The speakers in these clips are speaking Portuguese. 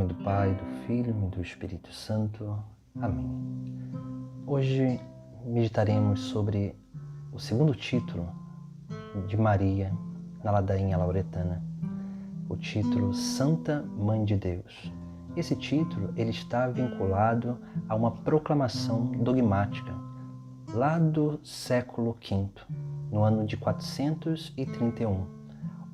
nome do Pai, do Filho e do Espírito Santo. Amém. Hoje meditaremos sobre o segundo título de Maria na ladainha lauretana, o título Santa Mãe de Deus. Esse título ele está vinculado a uma proclamação dogmática lá do século V, no ano de 431,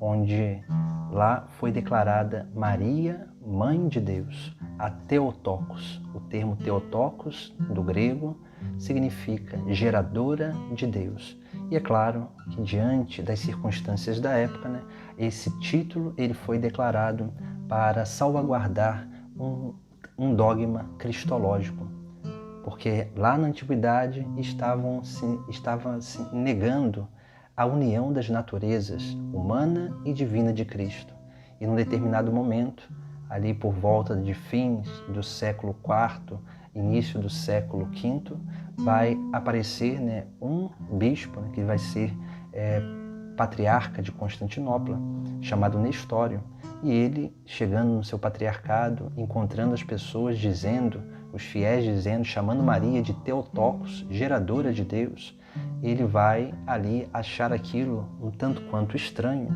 onde lá foi declarada Maria, Mãe de Deus, a Theotokos. O termo Theotokos, do grego, significa geradora de Deus. E é claro que diante das circunstâncias da época, esse título ele foi declarado para salvaguardar um dogma cristológico, porque lá na antiguidade estava se negando a união das naturezas humana e divina de Cristo. E num determinado momento, ali por volta de fins do século IV, início do século V, vai aparecer um bispo que vai ser patriarca de Constantinopla, chamado Nestório. E ele, chegando no seu patriarcado, encontrando as pessoas os fiéis dizendo, chamando Maria de Theotokos, geradora de Deus, ele vai ali achar aquilo um tanto quanto estranho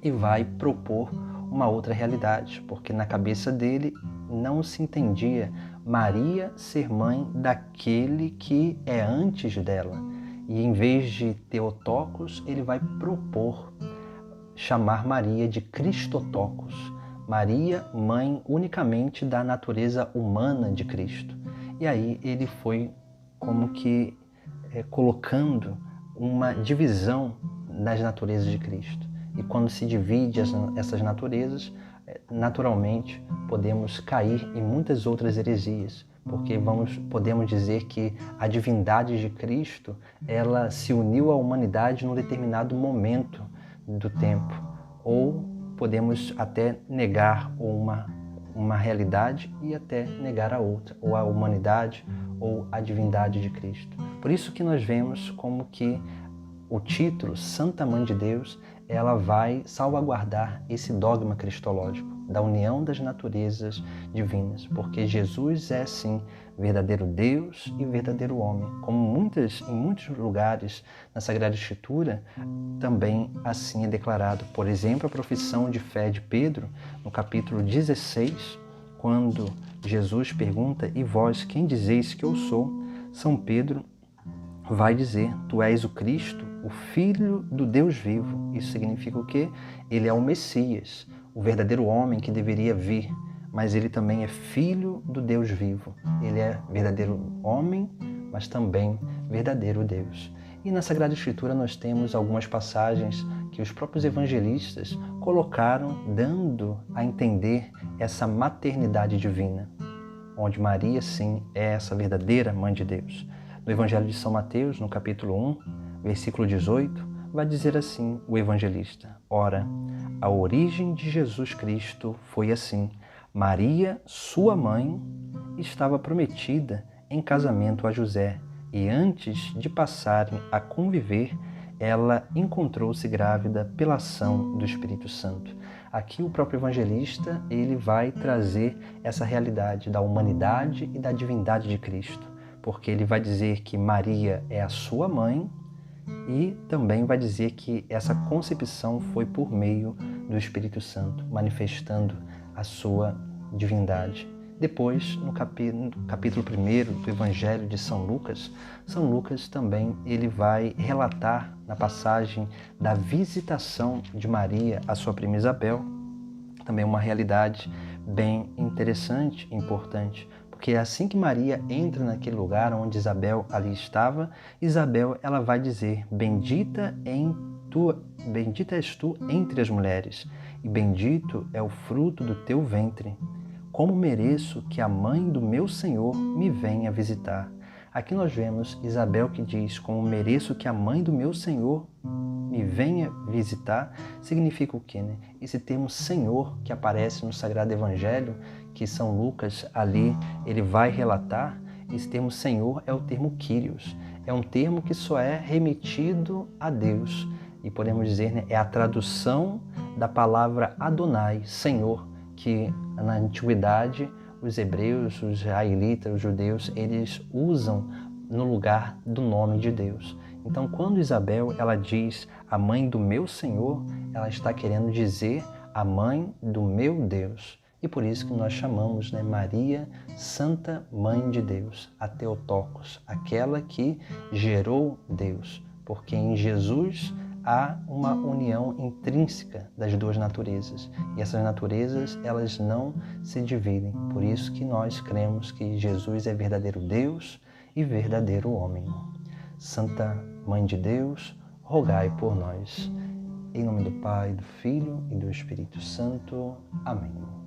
e vai propor uma outra realidade, porque na cabeça dele não se entendia Maria ser mãe daquele que é antes dela. E em vez de Theotokos, ele vai propor chamar Maria de Christotokos, Maria, mãe unicamente da natureza humana de Cristo. E aí ele foi como que colocando uma divisão nas naturezas de Cristo. E quando se divide essas naturezas, naturalmente podemos cair em muitas outras heresias, porque podemos dizer que a divindade de Cristo ela se uniu à humanidade num determinado momento do tempo, ou podemos até negar uma realidade e até negar a outra, ou a humanidade ou a divindade de Cristo. Por isso que nós vemos como que o título Santa Mãe de Deus, ela vai salvaguardar esse dogma cristológico da união das naturezas divinas, porque Jesus é sim verdadeiro Deus e verdadeiro homem, como em muitos lugares na Sagrada Escritura também assim é declarado. Por exemplo, a profissão de fé de Pedro, no capítulo 16, quando Jesus pergunta: "E vós, quem dizeis que eu sou?" São Pedro vai dizer: "Tu és o Cristo, o Filho do Deus vivo." Isso significa o quê? Ele é o Messias, o verdadeiro homem que deveria vir, mas ele também é Filho do Deus vivo. Ele é verdadeiro homem, mas também verdadeiro Deus. E na Sagrada Escritura nós temos algumas passagens que os próprios evangelistas colocaram, dando a entender essa maternidade divina, onde Maria, sim, é essa verdadeira Mãe de Deus. No Evangelho de São Mateus, no capítulo 1, versículo 18, vai dizer assim o evangelista: "Ora, a origem de Jesus Cristo foi assim. Maria, sua mãe, estava prometida em casamento a José, e antes de passarem a conviver, ela encontrou-se grávida pela ação do Espírito Santo." Aqui o próprio evangelista ele vai trazer essa realidade da humanidade e da divindade de Cristo, porque ele vai dizer que Maria é a sua mãe e também vai dizer que essa concepção foi por meio do Espírito Santo, manifestando a sua divindade. Depois, no capítulo 1 do Evangelho de São Lucas também ele vai relatar na passagem da visitação de Maria à sua prima Isabel, também uma realidade bem interessante e importante, porque é assim que Maria entra naquele lugar onde Isabel ali estava, Isabel ela vai dizer: bendita és tu entre as mulheres, e bendito é o fruto do teu ventre. Como mereço que a mãe do meu Senhor me venha visitar." Aqui nós vemos Isabel que diz: como mereço que a mãe do meu Senhor me venha visitar. Significa o quê? Esse termo Senhor que aparece no Sagrado Evangelho, que São Lucas ali ele vai relatar, esse termo Senhor é o termo Kyrios. É um termo que só é remetido a Deus. E podemos dizer, é a tradução da palavra Adonai, Senhor, que na antiguidade os hebreus, os israelitas, os judeus, eles usam no lugar do nome de Deus. Então, quando Isabel ela diz a mãe do meu Senhor, ela está querendo dizer a mãe do meu Deus. E por isso que nós chamamos, Maria, Santa Mãe de Deus, a Theotokos, aquela que gerou Deus, porque em Jesus há uma união intrínseca das duas naturezas, e essas naturezas elas não se dividem. Por isso que nós cremos que Jesus é verdadeiro Deus e verdadeiro homem. Santa Mãe de Deus, rogai por nós. Em nome do Pai, do Filho e do Espírito Santo. Amém.